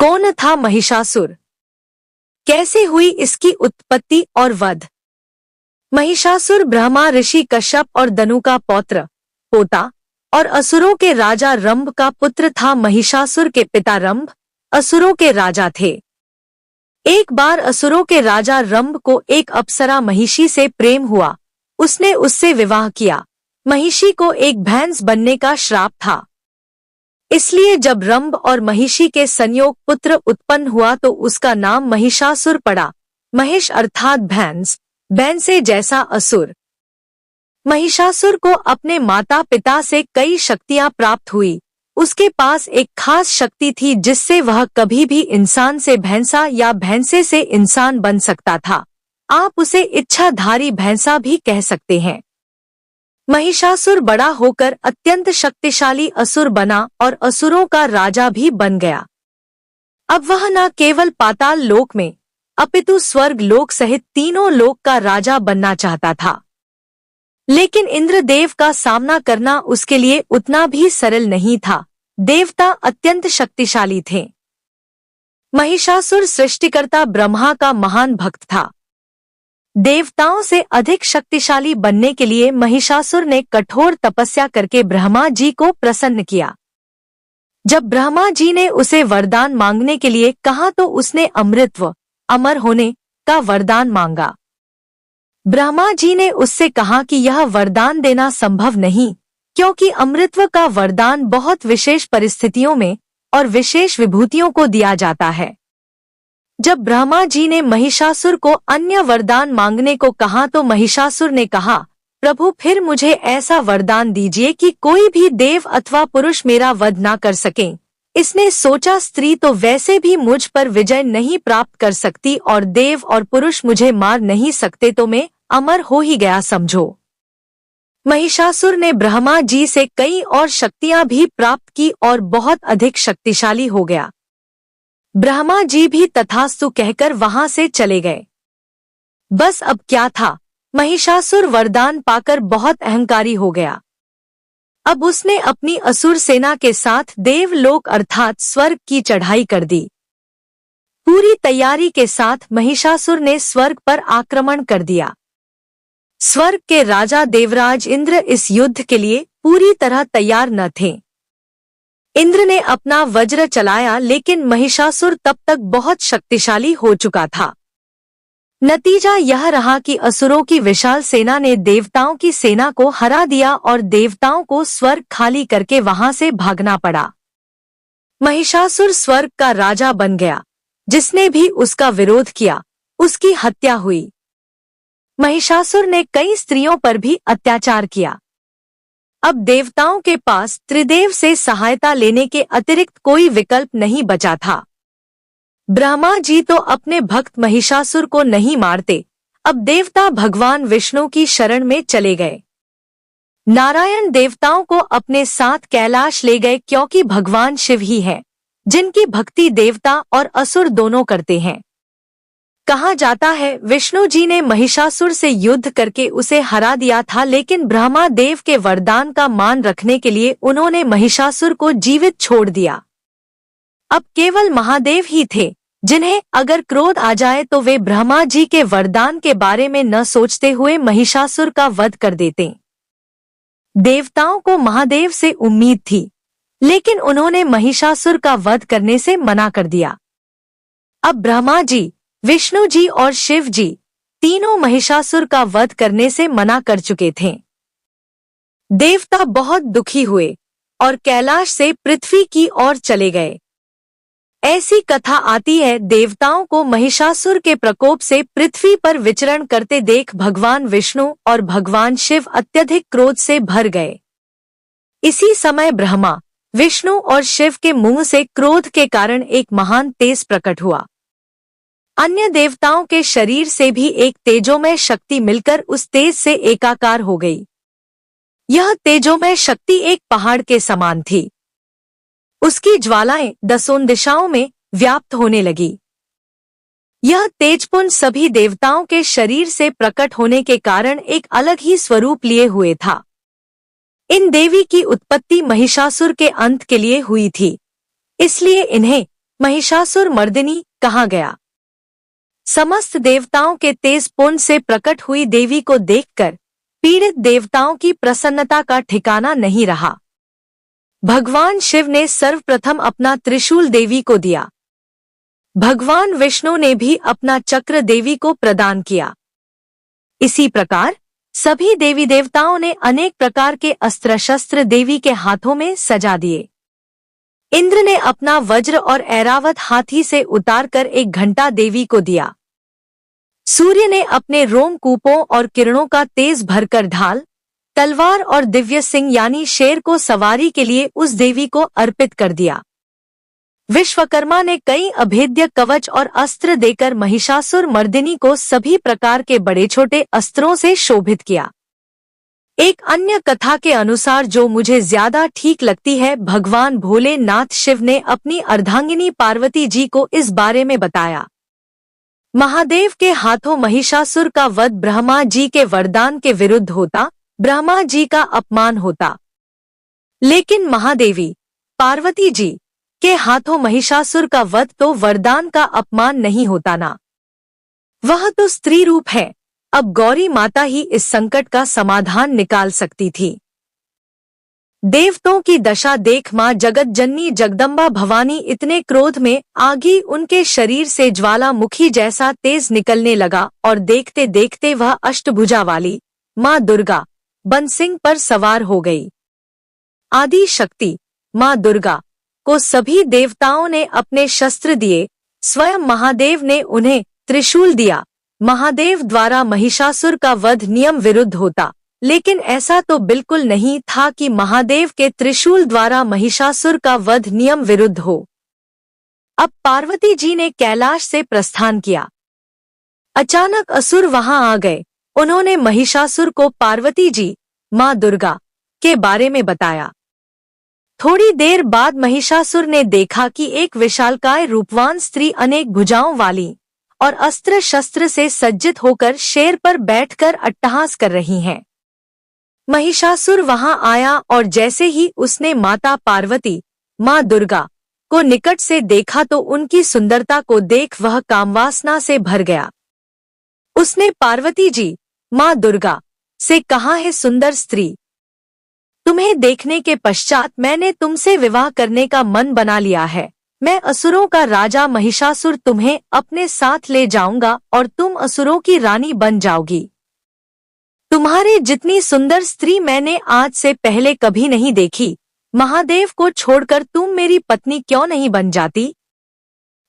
कौन था महिषासुर? कैसे हुई इसकी उत्पत्ति और वध? महिषासुर ब्रह्मा ऋषि कश्यप और दनु का पौत्र, पोता और असुरों के राजा रंभ का पुत्र था। महिषासुर के पिता रंभ असुरों के राजा थे। एक बार असुरों के राजा रंभ को एक अप्सरा महिषी से प्रेम हुआ। उसने उससे विवाह किया। महिषी को एक भैंस बनने का श्राप था। इसलिए जब रंभ और महिषी के संयोग पुत्र उत्पन्न हुआ तो उसका नाम महिषासुर पड़ा। महिष अर्थात भैंस, बैंसे जैसा असुर। महिषासुर को अपने माता पिता से कई शक्तियां प्राप्त हुई। उसके पास एक खास शक्ति थी जिससे वह कभी भी इंसान से भैंसा या भैंसे से इंसान बन सकता था। आप उसे इच्छाधारी भैंसा भी कह सकते हैं। महिषासुर बड़ा होकर अत्यंत शक्तिशाली असुर बना और असुरों का राजा भी बन गया। अब वह न केवल पाताल लोक में अपितु स्वर्ग लोक सहित तीनों लोक का राजा बनना चाहता था। लेकिन इंद्रदेव का सामना करना उसके लिए उतना भी सरल नहीं था। देवता अत्यंत शक्तिशाली थे। महिषासुर सृष्टिकर्ता ब्रह्मा का महान भक्त था। देवताओं से अधिक शक्तिशाली बनने के लिए महिषासुर ने कठोर तपस्या करके ब्रह्मा जी को प्रसन्न किया। जब ब्रह्मा जी ने उसे वरदान मांगने के लिए कहा तो उसने अमृतत्व, अमर होने का वरदान मांगा। ब्रह्मा जी ने उससे कहा कि यह वरदान देना संभव नहीं, क्योंकि अमृतत्व का वरदान बहुत विशेष परिस्थितियों में और विशेष विभूतियों को दिया जाता है। जब ब्रह्मा जी ने महिषासुर को अन्य वरदान मांगने को कहा तो महिषासुर ने कहा, प्रभु फिर मुझे ऐसा वरदान दीजिए कि कोई भी देव अथवा पुरुष मेरा वध ना कर सके। इसने सोचा, स्त्री तो वैसे भी मुझ पर विजय नहीं प्राप्त कर सकती और देव और पुरुष मुझे मार नहीं सकते, तो मैं अमर हो ही गया समझो। महिषासुर ने ब्रह्मा जी से कई और शक्तियां भी प्राप्त की और बहुत अधिक शक्तिशाली हो गया। ब्रह्मा जी भी तथास्तु कहकर वहां से चले गए। बस अब क्या था, महिषासुर वरदान पाकर बहुत अहंकारी हो गया। अब उसने अपनी असुर सेना के साथ देवलोक अर्थात स्वर्ग की चढ़ाई कर दी। पूरी तैयारी के साथ महिषासुर ने स्वर्ग पर आक्रमण कर दिया। स्वर्ग के राजा देवराज इंद्र इस युद्ध के लिए पूरी तरह तैयार न थे। इंद्र ने अपना वज्र चलाया, लेकिन महिषासुर तब तक बहुत शक्तिशाली हो चुका था। नतीजा यह रहा कि असुरों की विशाल सेना ने देवताओं की सेना को हरा दिया और देवताओं को स्वर्ग खाली करके वहां से भागना पड़ा। महिषासुर स्वर्ग का राजा बन गया। जिसने भी उसका विरोध किया उसकी हत्या हुई। महिषासुर ने कई स्त्रियों पर भी अत्याचार किया। अब देवताओं के पास त्रिदेव से सहायता लेने के अतिरिक्त कोई विकल्प नहीं बचा था। ब्रह्मा जी तो अपने भक्त महिषासुर को नहीं मारते। अब देवता भगवान विष्णु की शरण में चले गए। नारायण देवताओं को अपने साथ कैलाश ले गए, क्योंकि भगवान शिव ही हैं, जिनकी भक्ति देवता और असुर दोनों करते हैं। कहा जाता है विष्णु जी ने महिषासुर से युद्ध करके उसे हरा दिया था, लेकिन ब्रह्मा देव के वरदान का मान रखने के लिए उन्होंने महिषासुर को जीवित छोड़ दिया। अब केवल महादेव ही थे जिन्हें अगर क्रोध आ जाए तो वे ब्रह्मा जी के वरदान के बारे में न सोचते हुए महिषासुर का वध कर देते। देवताओं को महादेव से उम्मीद थी, लेकिन उन्होंने महिषासुर का वध करने से मना कर दिया। अब ब्रह्मा जी, विष्णु जी और शिव जी तीनों महिषासुर का वध करने से मना कर चुके थे। देवता बहुत दुखी हुए और कैलाश से पृथ्वी की ओर चले गए। ऐसी कथा आती है, देवताओं को महिषासुर के प्रकोप से पृथ्वी पर विचरण करते देख भगवान विष्णु और भगवान शिव अत्यधिक क्रोध से भर गए। इसी समय ब्रह्मा, विष्णु और शिव के मुंह से क्रोध के कारण एक महान तेज प्रकट हुआ। अन्य देवताओं के शरीर से भी एक तेजोमय शक्ति मिलकर उस तेज से एकाकार हो गई। यह तेजोमय शक्ति एक पहाड़ के समान थी। उसकी ज्वालाएं 10 दिशाओं में व्याप्त होने लगी। यह तेजपुंज सभी देवताओं के शरीर से प्रकट होने के कारण एक अलग ही स्वरूप लिए हुए था। इन देवी की उत्पत्ति महिषासुर के अंत के लिए हुई थी, इसलिए इन्हें महिषासुर मर्दिनी कहाँ गया? समस्त देवताओं के तेज पुंज से प्रकट हुई देवी को देखकर पीड़ित देवताओं की प्रसन्नता का ठिकाना नहीं रहा। भगवान शिव ने सर्वप्रथम अपना त्रिशूल देवी को दिया। भगवान विष्णु ने भी अपना चक्र देवी को प्रदान किया। इसी प्रकार सभी देवी देवताओं ने अनेक प्रकार के अस्त्र शस्त्र देवी के हाथों में सजा दिए। इंद्र ने अपना वज्र और ऐरावत हाथी से उतारकर एक घंटा देवी को दिया। सूर्य ने अपने रोमकूपों और किरणों का तेज भरकर ढाल, तलवार और दिव्य सिंह यानी शेर को सवारी के लिए उस देवी को अर्पित कर दिया। विश्वकर्मा ने कई अभेद्य कवच और अस्त्र देकर महिषासुर मर्दिनी को सभी प्रकार के बड़े छोटे अस्त्रों से शोभित किया। एक अन्य कथा के अनुसार जो मुझे ज्यादा ठीक लगती है, भगवान भोलेनाथ शिव ने अपनी अर्धांगिनी पार्वती जी को इस बारे में बताया। महादेव के हाथों महिषासुर का वध ब्रह्मा जी के वरदान के विरुद्ध होता, ब्रह्मा जी का अपमान होता। लेकिन महादेवी पार्वती जी के हाथों महिषासुर का वध तो वरदान का अपमान नहीं होता ना। वह तो स्त्री रूप है। अब गौरी माता ही इस संकट का समाधान निकाल सकती थी। देवताओं की दशा देख मां जगत जननी जगदम्बा भवानी इतने क्रोध में आगी उनके शरीर से ज्वालामुखी जैसा तेज निकलने लगा और देखते देखते वह अष्टभुजा वाली मां दुर्गा बनसिंह पर सवार हो गई। आदि शक्ति मां दुर्गा को सभी देवताओं ने अपने शस्त्र दिए। स्वयं महादेव ने उन्हें त्रिशूल दिया। महादेव द्वारा महिषासुर का वध नियम विरुद्ध होता, लेकिन ऐसा तो बिल्कुल नहीं था कि महादेव के त्रिशूल द्वारा महिषासुर का वध नियम विरुद्ध हो। अब पार्वती जी ने कैलाश से प्रस्थान किया। अचानक असुर वहां आ गए। उन्होंने महिषासुर को पार्वती जी मां दुर्गा के बारे में बताया। थोड़ी देर बाद महिषासुर ने देखा कि एक विशालकाय रूपवान स्त्री अनेक भुजाओं वाली और अस्त्र शस्त्र से सज्जित होकर शेर पर बैठकर अट्टहास कर रही हैं। महिषासुर वहां आया और जैसे ही उसने माता पार्वती मां दुर्गा को निकट से देखा तो उनकी सुंदरता को देख वह कामवासना से भर गया। उसने पार्वती जी मां दुर्गा से कहा, है सुंदर स्त्री, तुम्हें देखने के पश्चात मैंने तुमसे विवाह करने का मन बना लिया है। मैं असुरों का राजा महिषासुर तुम्हें अपने साथ ले जाऊंगा और तुम असुरों की रानी बन जाओगी। तुम्हारे जितनी सुंदर स्त्री मैंने आज से पहले कभी नहीं देखी। महादेव को छोड़कर तुम मेरी पत्नी क्यों नहीं बन जाती?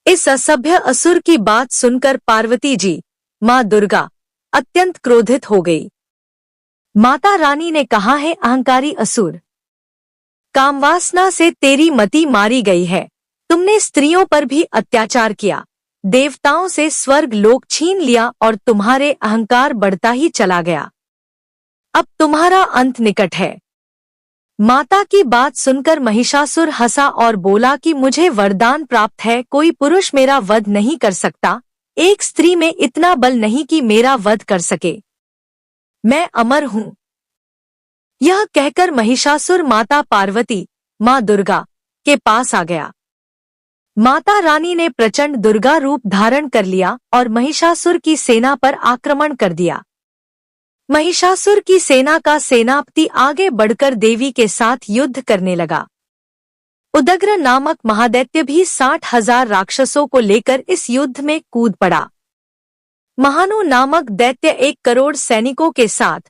इस असभ्य असुर की बात सुनकर पार्वती जी मां दुर्गा अत्यंत क्रोधित हो गई। माता रानी ने कहा, है अहंकारी असुर, कामवासना से तेरी मति मारी गई है। तुमने स्त्रियों पर भी अत्याचार किया, देवताओं से स्वर्ग लोक छीन लिया और तुम्हारे अहंकार बढ़ता ही चला गया। अब तुम्हारा अंत निकट है। माता की बात सुनकर महिषासुर हंसा और बोला कि मुझे वरदान प्राप्त है, कोई पुरुष मेरा वध नहीं कर सकता। एक स्त्री में इतना बल नहीं कि मेरा वध कर सके। मैं अमर हूँ। यह कहकर महिषासुर माता पार्वती मां दुर्गा के पास आ गया। माता रानी ने प्रचंड दुर्गा रूप धारण कर लिया और महिषासुर की सेना पर आक्रमण कर दिया। महिषासुर की सेना का सेनापति आगे बढ़कर देवी के साथ युद्ध करने लगा। उदग्र नामक महादैत्य भी 60,000 राक्षसों को लेकर इस युद्ध में कूद पड़ा। महानु नामक दैत्य 1 करोड़ सैनिकों के साथ,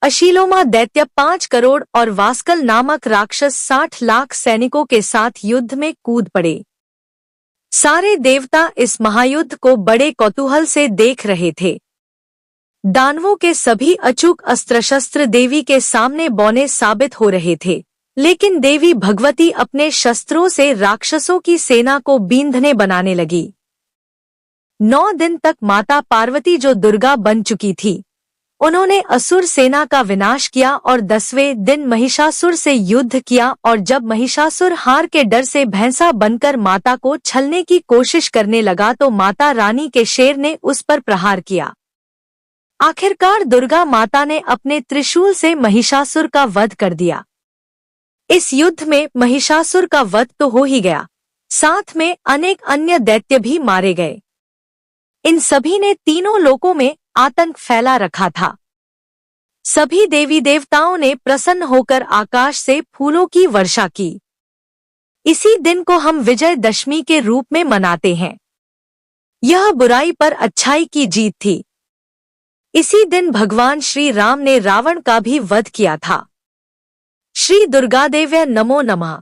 अशीलोमा दैत्य 5 करोड़ और वास्कल नामक राक्षस 60 लाख सैनिकों के साथ युद्ध में कूद पड़े। सारे देवता इस महायुद्ध को बड़े कौतूहल से देख रहे थे। दानवों के सभी अचूक अस्त्र शस्त्र देवी के सामने बौने साबित हो रहे थे, लेकिन देवी भगवती अपने शस्त्रों से राक्षसों की सेना को बींधने बनाने लगी। 9 दिन तक माता पार्वती जो दुर्गा बन चुकी थी, उन्होंने असुर सेना का विनाश किया और 10वें दिन महिषासुर से युद्ध किया। और जब महिषासुर हार के डर से भैंसा बनकर माता को छलने की कोशिश करने लगा तो माता रानी के शेर ने उस पर प्रहार किया। आखिरकार दुर्गा माता ने अपने त्रिशूल से महिषासुर का वध कर दिया। इस युद्ध में महिषासुर का वध तो हो ही गया, साथ में अनेक अन्य दैत्य भी मारे गए। इन सभी ने तीनों लोकों में आतंक फैला रखा था। सभी देवी देवताओं ने प्रसन्न होकर आकाश से फूलों की वर्षा की। इसी दिन को हम विजयदशमी के रूप में मनाते हैं। यह बुराई पर अच्छाई की जीत थी। इसी दिन भगवान श्री राम ने रावण का भी वध किया था। श्री दुर्गादेव्य नमो नमः।